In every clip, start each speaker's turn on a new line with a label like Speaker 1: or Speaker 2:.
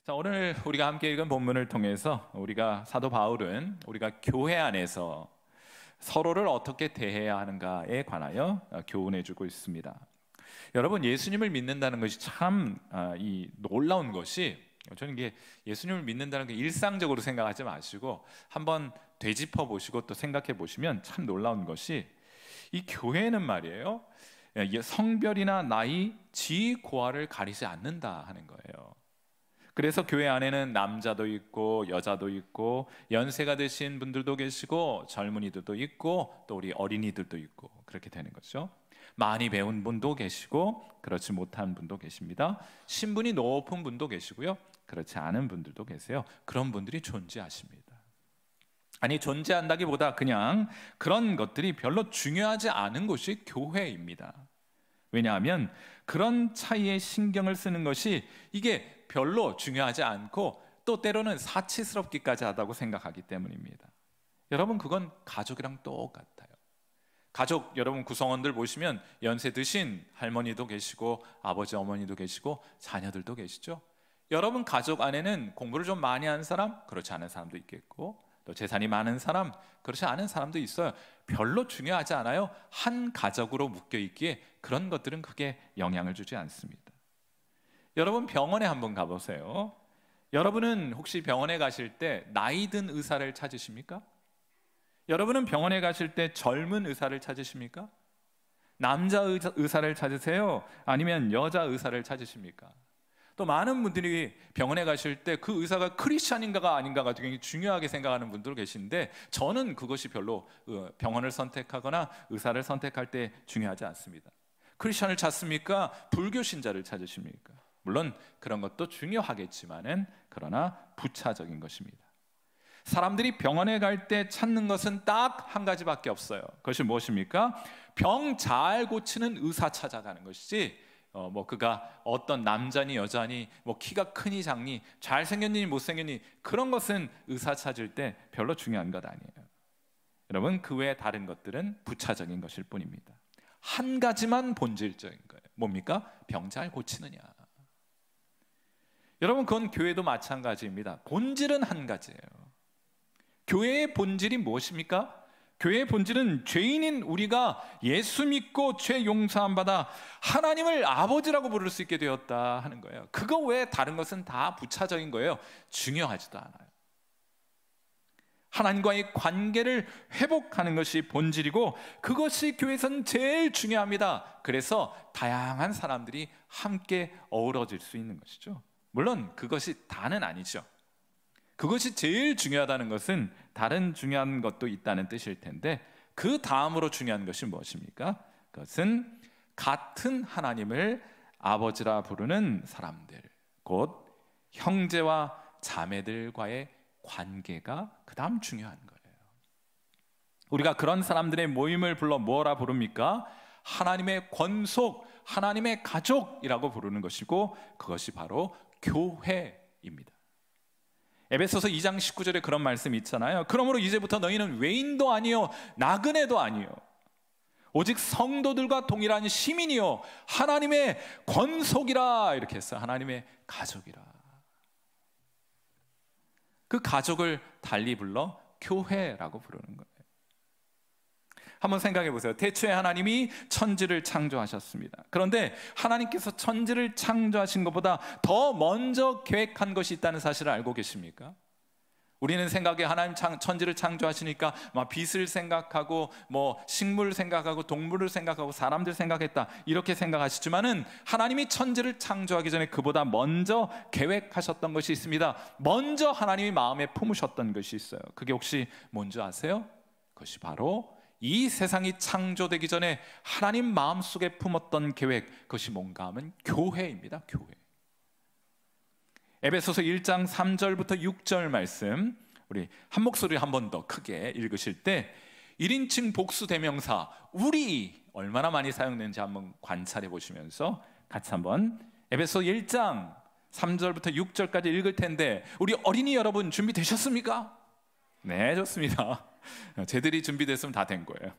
Speaker 1: 자, 오늘 우리가 함께 읽은 본문을 통해서 우리가 사도 바울은 우리가 교회 안에서 서로를 어떻게 대해야 하는가에 관하여 교훈해 주고 있습니다. 여러분, 예수님을 믿는다는 것이 참 놀라운 것이, 저는 이게 예수님을 믿는다는 게 일상적으로 생각하지 마시고 한번 되짚어 보시고 또 생각해 보시면 참 놀라운 것이, 이 교회는 말이에요, 성별이나 나이, 지, 고하를 가리지 않는다 하는 거예요. 그래서 교회 안에는 남자도 있고 여자도 있고 연세가 드신 분들도 계시고 젊은이들도 있고 또 우리 어린이들도 있고 그렇게 되는 거죠. 많이 배운 분도 계시고 그렇지 못한 분도 계십니다. 신분이 높은 분도 계시고요, 그렇지 않은 분들도 계세요. 그런 분들이 존재하십니다. 아니, 존재한다기보다 그냥 그런 것들이 별로 중요하지 않은 것이 교회입니다. 왜냐하면 그런 차이에 신경을 쓰는 것이 이게 별로 중요하지 않고 또 때로는 사치스럽기까지 하다고 생각하기 때문입니다. 여러분, 그건 가족이랑 똑같아요. 가족 여러분 구성원들 보시면 연세 드신 할머니도 계시고 아버지 어머니도 계시고 자녀들도 계시죠. 여러분 가족 안에는 공부를 좀 많이 한 사람, 그렇지 않은 사람도 있겠고 또 재산이 많은 사람, 그렇지 않은 사람도 있어요. 별로 중요하지 않아요. 한 가족으로 묶여 있기에 그런 것들은 크게 영향을 주지 않습니다. 여러분, 병원에 한번 가보세요. 여러분은 혹시 병원에 가실 때 나이 든 의사를 찾으십니까? 여러분은 병원에 가실 때 젊은 의사를 찾으십니까? 남자 의사를 찾으세요? 아니면 여자 의사를 찾으십니까? 또 많은 분들이 병원에 가실 때 그 의사가 크리스찬인가가 아닌가가 되게 중요하게 생각하는 분들 계신데, 저는 그것이 별로 병원을 선택하거나 의사를 선택할 때 중요하지 않습니다. 크리스찬을 찾습니까? 불교 신자를 찾으십니까? 물론 그런 것도 중요하겠지만은 그러나 부차적인 것입니다. 사람들이 병원에 갈 때 찾는 것은 딱 한 가지밖에 없어요. 그것이 무엇입니까? 병 잘 고치는 의사 찾아가는 것이지, 그가 어떤 남자니 여자니, 키가 크니 작니, 잘생겼니 못생겼니, 그런 것은 의사 찾을 때 별로 중요한 것 아니에요. 여러분, 그 외에 다른 것들은 부차적인 것일 뿐입니다. 한 가지만 본질적인 거예요. 뭡니까? 병 잘 고치느냐. 여러분, 그건 교회도 마찬가지입니다. 본질은 한 가지예요. 교회의 본질이 무엇입니까? 교회의 본질은 죄인인 우리가 예수 믿고 죄 용서함 받아 하나님을 아버지라고 부를 수 있게 되었다 하는 거예요. 그거 외에 다른 것은 다 부차적인 거예요. 중요하지도 않아요. 하나님과의 관계를 회복하는 것이 본질이고 그것이 교회에서는 제일 중요합니다. 그래서 다양한 사람들이 함께 어우러질 수 있는 것이죠. 물론 그것이 다는 아니죠. 그것이 제일 중요하다는 것은 다른 중요한 것도 있다는 뜻일 텐데, 그 다음으로 중요한 것이 무엇입니까? 그것은 같은 하나님을 아버지라 부르는 사람들, 곧 형제와 자매들과의 관계가 그 다음 중요한 거예요. 우리가 그런 사람들의 모임을 불러 뭐라 부릅니까? 하나님의 권속, 하나님의 가족이라고 부르는 것이고, 그것이 바로 교회입니다. 에베소서 2장 19절에 그런 말씀이 있잖아요. 그러므로 이제부터 너희는 외인도 아니요 나그네도 아니요 오직 성도들과 동일한 시민이요 하나님의 권속이라, 이렇게 했어요. 하나님의 가족이라. 그 가족을 달리 불러 교회라고 부르는 거예요. 한번 생각해 보세요. 태초에 하나님이 천지를 창조하셨습니다. 그런데 하나님께서 천지를 창조하신 것보다 더 먼저 계획한 것이 있다는 사실을 알고 계십니까? 우리는 생각에 하나님 천지를 창조하시니까 막 빛을 생각하고 식물 생각하고 동물을 생각하고 사람들 생각했다, 이렇게 생각하시지만은 하나님이 천지를 창조하기 전에 그보다 먼저 계획하셨던 것이 있습니다. 먼저 하나님이 마음에 품으셨던 것이 있어요. 그게 혹시 뭔지 아세요? 그것이 바로 이 세상이 창조되기 전에 하나님 마음속에 품었던 계획, 그것이 뭔가 하면 교회입니다. 교회. 에베소서 1장 3절부터 6절 말씀, 우리 한 목소리 한 번 더 크게 읽으실 때 1인칭 복수 대명사 우리 얼마나 많이 사용되는지 한번 관찰해 보시면서 같이 한번 에베소 1장 3절부터 6절까지 읽을 텐데, 우리 어린이 여러분 준비되셨습니까? 네, 좋습니다. 쟤들이 준비됐으면 다 된 거예요.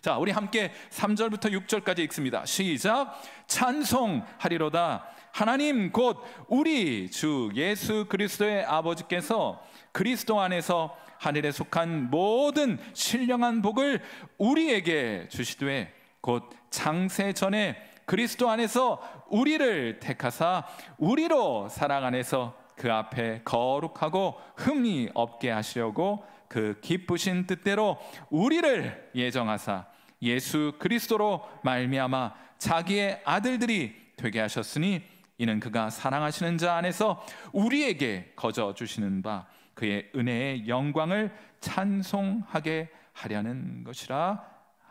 Speaker 1: 자, 우리 함께 3절부터 6절까지 읽습니다. 시작. 찬송하리로다. 하나님 곧 우리 주 예수 그리스도의 아버지께서 그리스도 안에서 하늘에 속한 모든 신령한 복을 우리에게 주시되 곧 창세 전에 그리스도 안에서 우리를 택하사 우리로 사랑 안에서 그 앞에 거룩하고 흠이 없게 하시려고 그 기쁘신 뜻대로 우리를 예정하사 예수 그리스도로 말미암아 자기의 아들들이 되게 하셨으니 이는 그가 사랑하시는 자 안에서 우리에게 거저 주시는 바 그의 은혜의 영광을 찬송하게 하려는 것이라.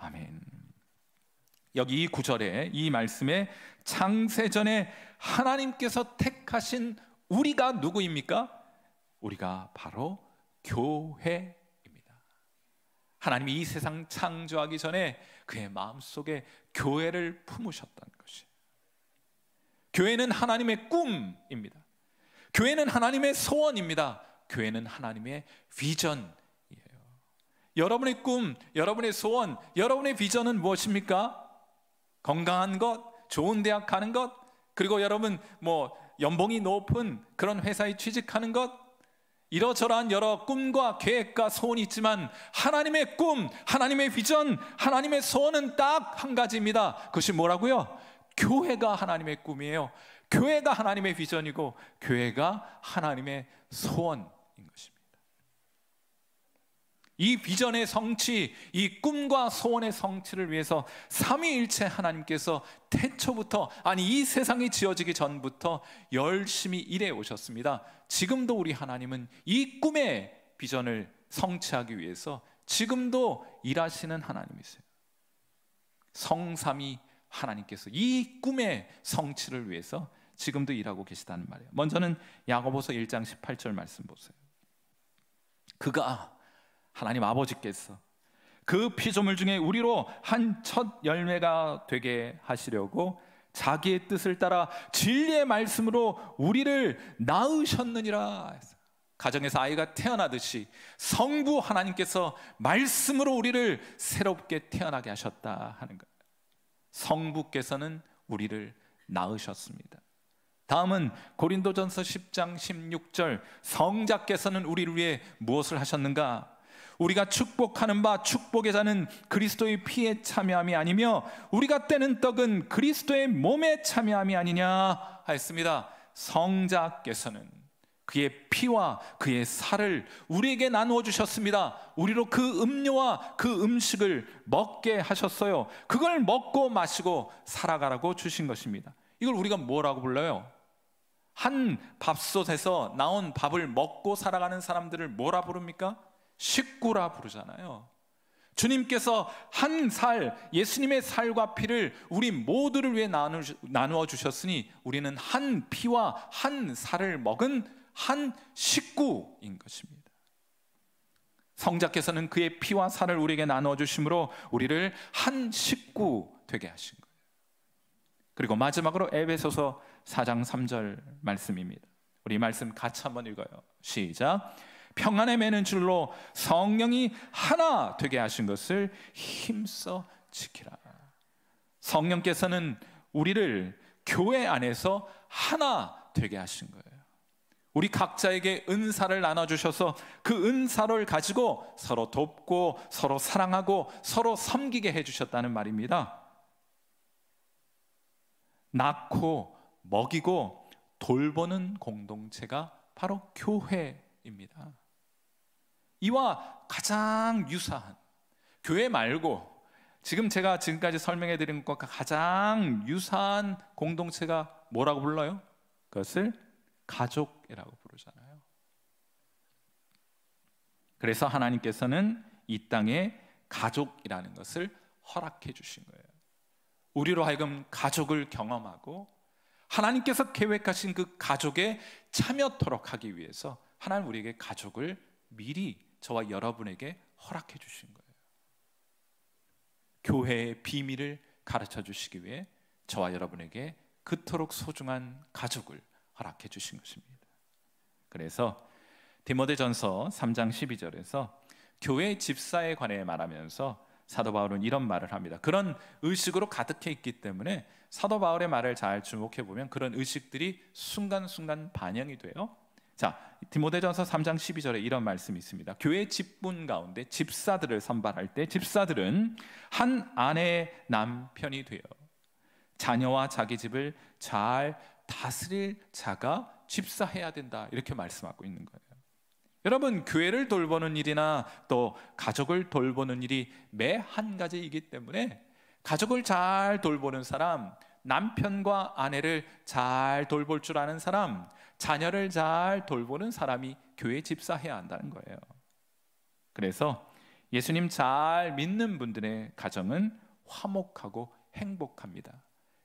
Speaker 1: 아멘. 여기 이 구절에, 이 말씀에 창세전에 하나님께서 택하신 우리가 누구입니까? 우리가 바로 교회입니다. 하나님이 이 세상 창조하기 전에 그의 마음속에 교회를 품으셨던 것이, 교회는 하나님의 꿈입니다. 교회는 하나님의 소원입니다. 교회는 하나님의 비전이에요. 여러분의 꿈, 여러분의 소원, 여러분의 비전은 무엇입니까? 건강한 것, 좋은 대학 가는 것, 그리고 여러분 연봉이 높은 그런 회사에 취직하는 것, 이러저러한 여러 꿈과 계획과 소원이 있지만 하나님의 꿈, 하나님의 비전, 하나님의 소원은 딱 한 가지입니다. 그것이 뭐라고요? 교회가 하나님의 꿈이에요. 교회가 하나님의 비전이고 교회가 하나님의 소원인 것입니다. 이 비전의 성취, 이 꿈과 소원의 성취를 위해서 삼위일체 하나님께서 태초부터, 아니 이 세상이 지어지기 전부터 열심히 일해 오셨습니다. 지금도 우리 하나님은 이 꿈의 비전을 성취하기 위해서 지금도 일하시는 하나님이세요. 성삼위 하나님께서 이 꿈의 성취를 위해서 지금도 일하고 계시다는 말이에요. 먼저는 야고보서 1장 18절 말씀 보세요. 그가, 하나님 아버지께서 그 피조물 중에 우리로 한 첫 열매가 되게 하시려고 자기의 뜻을 따라 진리의 말씀으로 우리를 낳으셨느니라. 가정에서 아이가 태어나듯이 성부 하나님께서 말씀으로 우리를 새롭게 태어나게 하셨다 하는 거예요. 성부께서는 우리를 낳으셨습니다. 다음은 고린도전서 10장 16절, 성자께서는 우리를 위해 무엇을 하셨는가? 우리가 축복하는 바 축복의 자는 그리스도의 피에 참여함이 아니며 우리가 떼는 떡은 그리스도의 몸에 참여함이 아니냐 하였습니다. 성자께서는 그의 피와 그의 살을 우리에게 나누어 주셨습니다. 우리로 그 음료와 그 음식을 먹게 하셨어요. 그걸 먹고 마시고 살아가라고 주신 것입니다. 이걸 우리가 뭐라고 불러요? 한 밥솥에서 나온 밥을 먹고 살아가는 사람들을 뭐라 부릅니까? 식구라 부르잖아요. 주님께서 한 살, 예수님의 살과 피를 우리 모두를 위해 나누어 주셨으니 우리는 한 피와 한 살을 먹은 한 식구인 것입니다. 성자께서는 그의 피와 살을 우리에게 나누어 주심으로 우리를 한 식구 되게 하신 거예요. 그리고 마지막으로 에베소서 4장 3절 말씀입니다. 우리 말씀 같이 한번 읽어요. 시작. 평안에 매는 줄로 성령이 하나 되게 하신 것을 힘써 지키라. 성령께서는 우리를 교회 안에서 하나 되게 하신 거예요. 우리 각자에게 은사를 나눠주셔서 그 은사를 가지고 서로 돕고 서로 사랑하고 서로 섬기게 해주셨다는 말입니다. 낳고 먹이고 돌보는 공동체가 바로 교회입니다. 이와 가장 유사한, 교회 말고 지금 제가 지금까지 설명해 드린 것과 가장 유사한 공동체가 뭐라고 불러요? 그것을 가족이라고 부르잖아요. 그래서 하나님께서는 이 땅에 가족이라는 것을 허락해 주신 거예요. 우리로 하여금 가족을 경험하고 하나님께서 계획하신 그 가족에 참여토록 하기 위해서 하나님 우리에게 가족을 미리 저와 여러분에게 허락해 주신 거예요. 교회의 비밀을 가르쳐 주시기 위해 저와 여러분에게 그토록 소중한 가족을 허락해 주신 것입니다. 그래서 디모데전서 3장 12절에서 교회 집사에 관해 말하면서 사도 바울은 이런 말을 합니다. 그런 의식으로 가득해 있기 때문에 사도 바울의 말을 잘 주목해 보면 그런 의식들이 순간순간 반영이 돼요. 자, 디모데전서 3장 12절에 이런 말씀이 있습니다. 교회 직분 가운데 집사들을 선발할 때 집사들은 한 아내의 남편이 되어 자녀와 자기 집을 잘 다스릴 자가 집사해야 된다, 이렇게 말씀하고 있는 거예요. 여러분, 교회를 돌보는 일이나 또 가족을 돌보는 일이 매 한 가지이기 때문에 가족을 잘 돌보는 사람, 남편과 아내를 잘 돌볼 줄 아는 사람, 자녀를 잘 돌보는 사람이 교회 집사해야 한다는 거예요. 그래서 예수님 잘 믿는 분들의 가정은 화목하고 행복합니다.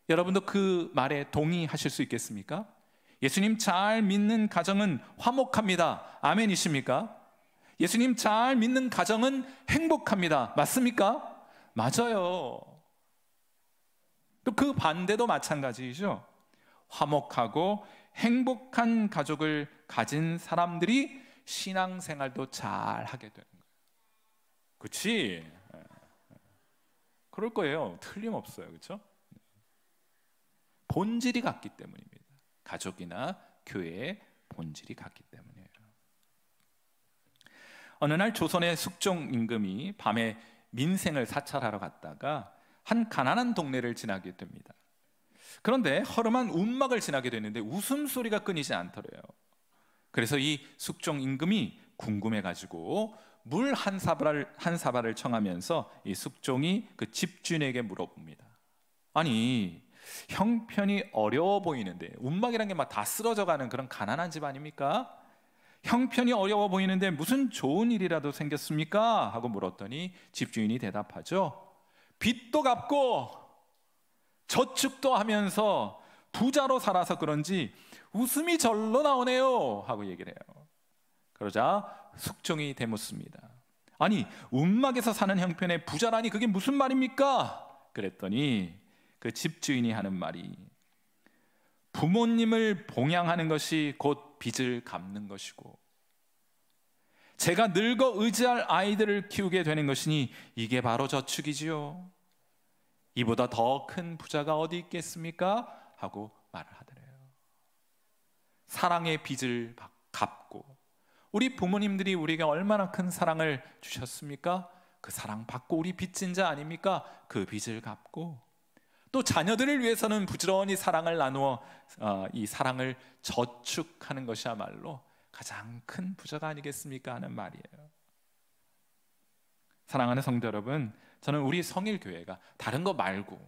Speaker 1: 여러분도 그 말에 동의하실 수 있겠습니까? 예수님 잘 믿는 가정은 화목합니다. 아멘이십니까? 예수님 잘 믿는 가정은 행복합니다. 맞습니까? 맞아요. 또 그 반대도 마찬가지이죠. 화목하고 행복한 가족을 가진 사람들이 신앙생활도 잘 하게 되는 거예요. 그렇지? 그럴 거예요. 틀림없어요. 그렇죠? 본질이 같기 때문입니다. 가족이나 교회의 본질이 같기 때문이에요. 어느 날 조선의 숙종 임금이 밤에 민생을 사찰하러 갔다가 한 가난한 동네를 지나게 됩니다. 그런데 허름한 움막을 지나게 되는데 웃음소리가 끊이지 않더래요. 그래서 이 숙종 임금이 궁금해가지고 물 한 사발을 청하면서 이 숙종이 그 집주인에게 물어봅니다. 아니, 형편이 어려워 보이는데, 움막이란 게 막 다 쓰러져가는 그런 가난한 집 아닙니까? 형편이 어려워 보이는데 무슨 좋은 일이라도 생겼습니까? 하고 물었더니 집주인이 대답하죠. 빚도 갚고 저축도 하면서 부자로 살아서 그런지 웃음이 절로 나오네요 하고 얘기를 해요. 그러자 숙종이 대묻습니다. 아니, 움막에서 사는 형편의 부자라니 그게 무슨 말입니까? 그랬더니 그 집주인이 하는 말이, 부모님을 봉양하는 것이 곧 빚을 갚는 것이고 제가 늙어 의지할 아이들을 키우게 되는 것이니 이게 바로 저축이지요. 이보다 더 큰 부자가 어디 있겠습니까? 하고 말을 하더래요. 사랑의 빚을 갚고, 우리 부모님들이 우리에게 얼마나 큰 사랑을 주셨습니까? 그 사랑 받고 우리 빚진 자 아닙니까? 그 빚을 갚고, 또 자녀들을 위해서는 부지런히 사랑을 나누어 이 사랑을 저축하는 것이야말로 가장 큰 부자가 아니겠습니까? 하는 말이에요. 사랑하는 성도 여러분, 저는 우리 성일교회가 다른 거 말고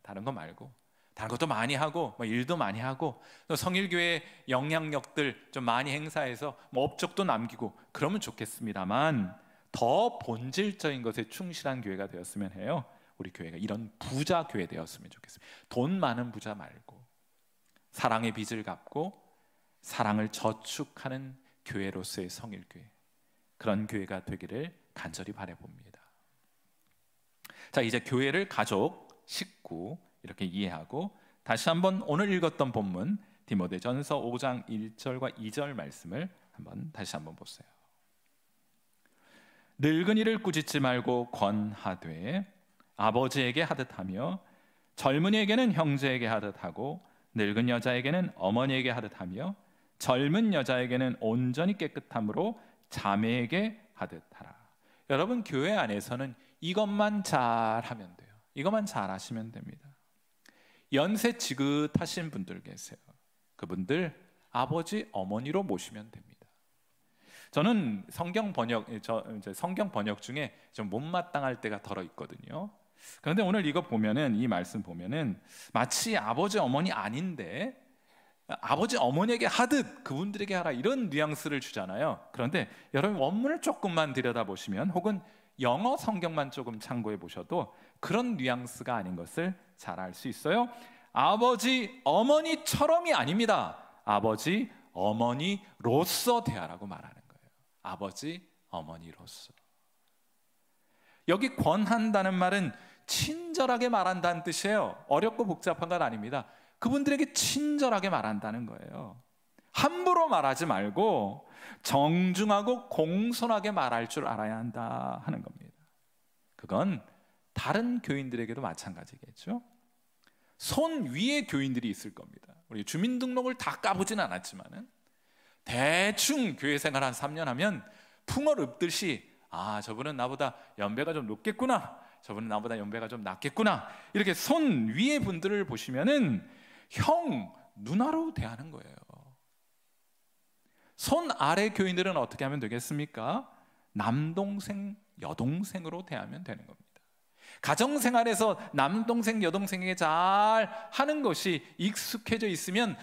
Speaker 1: 다른 것도 많이 하고 일도 많이 하고 또 성일교회 영향력들 좀 많이 행사해서 업적도 남기고 그러면 좋겠습니다만, 더 본질적인 것에 충실한 교회가 되었으면 해요. 우리 교회가 이런 부자 교회 되었으면 좋겠습니다. 돈 많은 부자 말고 사랑의 빚을 갚고 사랑을 저축하는 교회로서의 성일교회, 그런 교회가 되기를 간절히 바라봅니다. 자, 이제 교회를 가족, 식구 이렇게 이해하고 다시 한번 오늘 읽었던 본문 디모데전서 5장 1절과 2절 말씀을 다시 한번 보세요. 늙은이를 꾸짖지 말고 권하되 아버지에게 하듯하며 젊은이에게는 형제에게 하듯하고 늙은 여자에게는 어머니에게 하듯하며 젊은 여자에게는 온전히 깨끗함으로 자매에게 하듯하라. 여러분, 교회 안에서는 이것만 잘하면 돼요. 이것만 잘하시면 됩니다. 연세 지긋하신 분들 계세요. 그분들 아버지, 어머니로 모시면 됩니다. 저는 성경 번역 중에 좀 못마땅할 때가 덜어 있거든요. 그런데 오늘 이거 보면은, 이 말씀 보면은 마치 아버지, 어머니 아닌데 아버지, 어머니에게 하듯 그분들에게 하라, 이런 뉘앙스를 주잖아요. 그런데 여러분, 원문을 조금만 들여다보시면, 혹은 영어 성경만 조금 참고해 보셔도 그런 뉘앙스가 아닌 것을 잘 알 수 있어요. 아버지, 어머니처럼이 아닙니다. 아버지, 어머니로서 대하라고 말하는 거예요. 아버지, 어머니로서. 여기 권한다는 말은 친절하게 말한다는 뜻이에요. 어렵고 복잡한 건 아닙니다. 그분들에게 친절하게 말한다는 거예요. 함부로 말하지 말고 정중하고 공손하게 말할 줄 알아야 한다 하는 겁니다. 그건 다른 교인들에게도 마찬가지겠죠. 손 위에 교인들이 있을 겁니다. 우리 주민등록을 다 까보진 않았지만은 대충 교회 생활 한 3년 하면 풍을 읊듯이 저분은 나보다 연배가 좀 높겠구나, 저분은 나보다 연배가 좀 낮겠구나, 이렇게 손 위에 분들을 보시면은 형, 누나로 대하는 거예요. 손 아래 교인들은 어떻게 하면 되겠습니까? 남동생, 여동생으로 대하면 되는 겁니다. 가정생활에서 남동생, 여동생에게 잘 하는 것이 익숙해져 있으면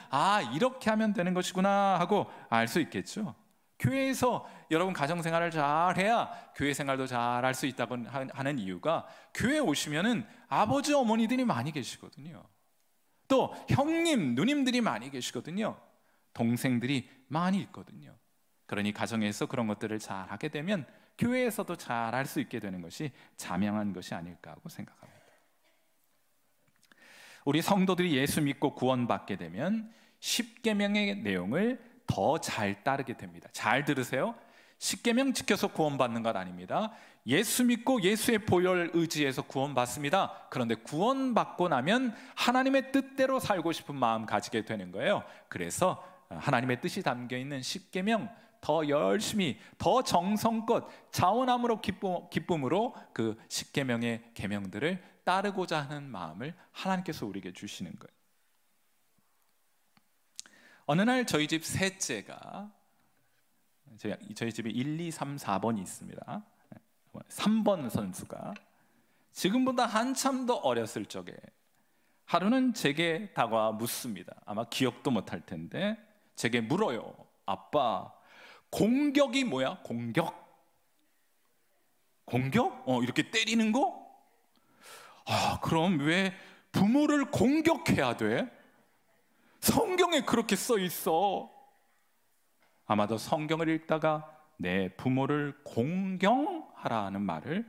Speaker 1: 이렇게 하면 되는 것이구나 하고 알 수 있겠죠. 교회에서 여러분 가정생활을 잘 해야 교회 생활도 잘 할 수 있다고 하는 이유가, 교회에 오시면은 아버지, 어머니들이 많이 계시거든요. 또 형님, 누님들이 많이 계시거든요. 동생들이 많이 있거든요. 그러니 가정에서 그런 것들을 잘 하게 되면 교회에서도 잘 할 수 있게 되는 것이 자명한 것이 아닐까 하고 생각합니다. 우리 성도들이 예수 믿고 구원받게 되면 십계명의 내용을 더 잘 따르게 됩니다. 잘 들으세요. 십계명 지켜서 구원받는 것 아닙니다. 예수 믿고 예수의 보혈 의지에서 구원받습니다. 그런데 구원받고 나면 하나님의 뜻대로 살고 싶은 마음 가지게 되는 거예요. 그래서 하나님의 뜻이 담겨있는 십계명 더 열심히, 더 정성껏 자원함으로 기쁨으로 그 십계명의 계명들을 따르고자 하는 마음을 하나님께서 우리에게 주시는 거예요. 어느 날 저희 집 셋째가, 저희 집에 1, 2, 3, 4번이 있습니다. 3번 선수가 지금보다 한참 더 어렸을 적에 하루는 제게 다가와 묻습니다. 아마 기억도 못할 텐데 제게 물어요. 아빠, 공격이 뭐야? 공격? 이렇게 때리는 거? 그럼 왜 부모를 공격해야 돼? 성경에 그렇게 써 있어. 아마도 성경을 읽다가 내 부모를 공경하라 하는 말을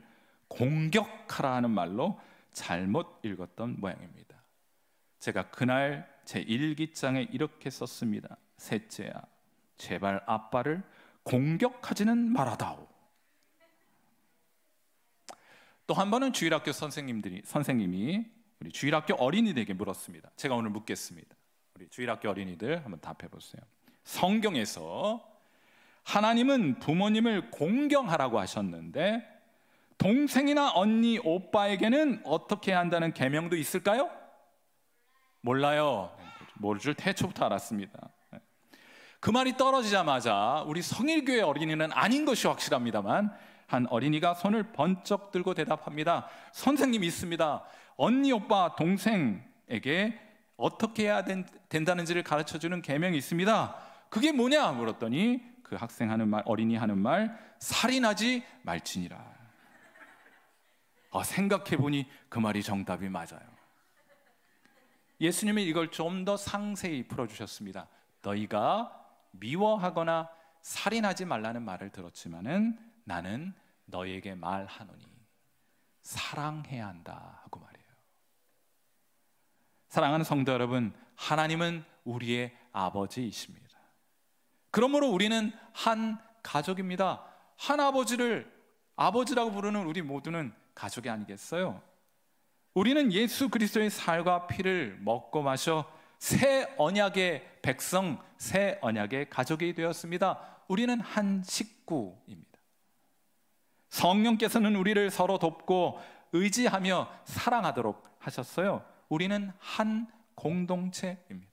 Speaker 1: 공격하라 하는 말로 잘못 읽었던 모양입니다. 제가 그날 제 일기장에 이렇게 썼습니다. 셋째야, 제발 아빠를 공격하지는 말아다오. 또 한 번은 주일학교 선생님이 우리 주일학교 어린이들에게 물었습니다. 제가 오늘 묻겠습니다. 우리 주일학교 어린이들 한번 답해 보세요. 성경에서 하나님은 부모님을 공경하라고 하셨는데 동생이나 언니, 오빠에게는 어떻게 해야 한다는 계명도 있을까요? 몰라요. 모를 줄 태초부터 알았습니다. 그 말이 떨어지자마자 우리 성일교회 어린이는 아닌 것이 확실합니다만 한 어린이가 손을 번쩍 들고 대답합니다. 선생님 있습니다. 언니, 오빠, 동생에게 어떻게 해야 된다는지를 가르쳐주는 계명이 있습니다. 그게 뭐냐 물었더니 그 학생 하는 말, 어린이 하는 말, 살인하지 말지니라. 생각해보니 그 말이 정답이 맞아요. 예수님이 이걸 좀 더 상세히 풀어주셨습니다. 너희가 미워하거나 살인하지 말라는 말을 들었지만은 나는 너희에게 말하노니 사랑해야 한다 하고 말해요. 사랑하는 성도 여러분, 하나님은 우리의 아버지이십니다. 그러므로 우리는 한 가족입니다. 한 아버지를 아버지라고 부르는 우리 모두는 가족이 아니겠어요? 우리는 예수 그리스도의 살과 피를 먹고 마셔 새 언약의 백성, 새 언약의 가족이 되었습니다. 우리는 한 식구입니다. 성령께서는 우리를 서로 돕고 의지하며 사랑하도록 하셨어요. 우리는 한 공동체입니다.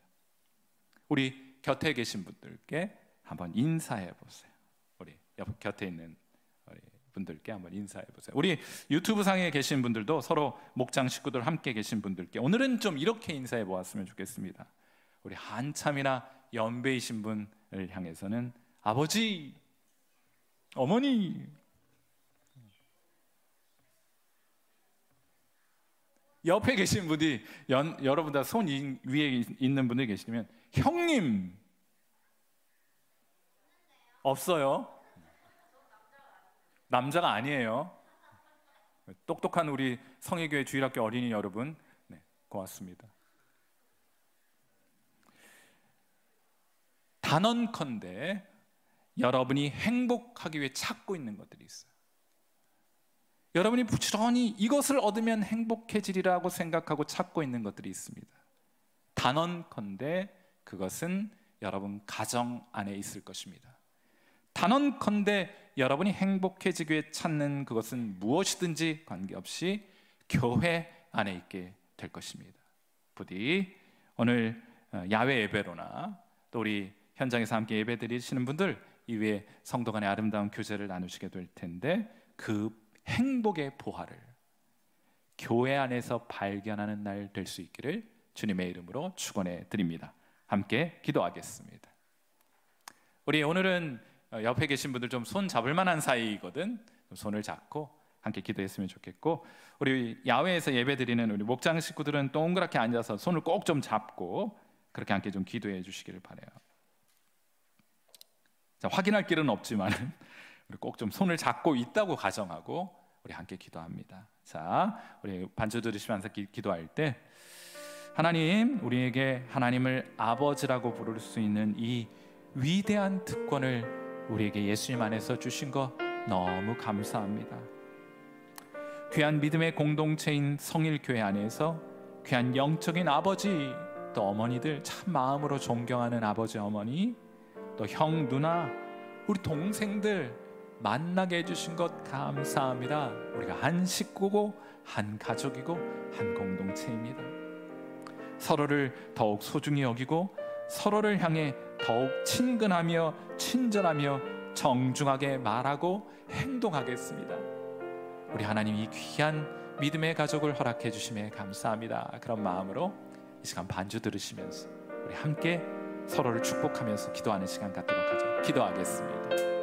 Speaker 1: 우리 곁에 계신 분들께 한번 인사해 보세요. 우리 옆 곁에 있는 우리 분들께 한번 인사해 보세요. 우리 유튜브 상에 계신 분들도 서로 목장 식구들 함께 계신 분들께 오늘은 좀 이렇게 인사해 보았으면 좋겠습니다. 우리 한참이나 연배이신 분을 향해서는 아버지, 어머니, 옆에 계신 분이 여러분들 손 위에 있는 분들 계시면 형님 없어요? 남자가 아니에요. 똑똑한 우리 성의교회 주일학교 어린이 여러분, 네, 고맙습니다. 단언컨대 여러분이 행복하기 위해 찾고 있는 것들이 있어요. 여러분이 부지런히 이것을 얻으면 행복해지리라고 생각하고 찾고 있는 것들이 있습니다. 단언컨대 그것은 여러분 가정 안에 있을 것입니다. 단언컨대 여러분이 행복해지기 위해 찾는 그것은 무엇이든지 관계없이 교회 안에 있게 될 것입니다. 부디 오늘 야외 예배로나 또 우리 현장에서 함께 예배 드리시는 분들 이외에 성도 간의 아름다운 교제를 나누시게 될 텐데, 그 행복의 보화를 교회 안에서 발견하는 날 될 수 있기를 주님의 이름으로 축원해 드립니다. 함께 기도하겠습니다. 우리 오늘은 옆에 계신 분들 좀 손 잡을 만한 사이거든. 손을 잡고 함께 기도했으면 좋겠고, 우리 야외에서 예배 드리는 우리 목장 식구들은 동그랗게 앉아서 손을 꼭 좀 잡고 그렇게 함께 좀 기도해 주시기를 바라요. 자, 확인할 길은 없지만 우리 꼭 좀 손을 잡고 있다고 가정하고 우리 함께 기도합니다. 자, 우리 반주 들으시면서 기도할 때, 하나님, 우리에게 하나님을 아버지라고 부를 수 있는 이 위대한 특권을 우리에게 예수님 안에서 주신 거 너무 감사합니다. 귀한 믿음의 공동체인 성일교회 안에서 귀한 영적인 아버지, 또 어머니들, 참 마음으로 존경하는 아버지, 어머니, 또 형, 누나, 우리 동생들 만나게 해주신 것 감사합니다. 우리가 한 식구고 한 가족이고 한 공동체입니다. 서로를 더욱 소중히 여기고 서로를 향해 더욱 친근하며 친절하며 정중하게 말하고 행동하겠습니다. 우리 하나님, 이 귀한 믿음의 가족을 허락해 주심에 감사합니다. 그런 마음으로 이 시간 반주 들으시면서 우리 함께 서로를 축복하면서 기도하는 시간 갖도록 하죠. 기도하겠습니다.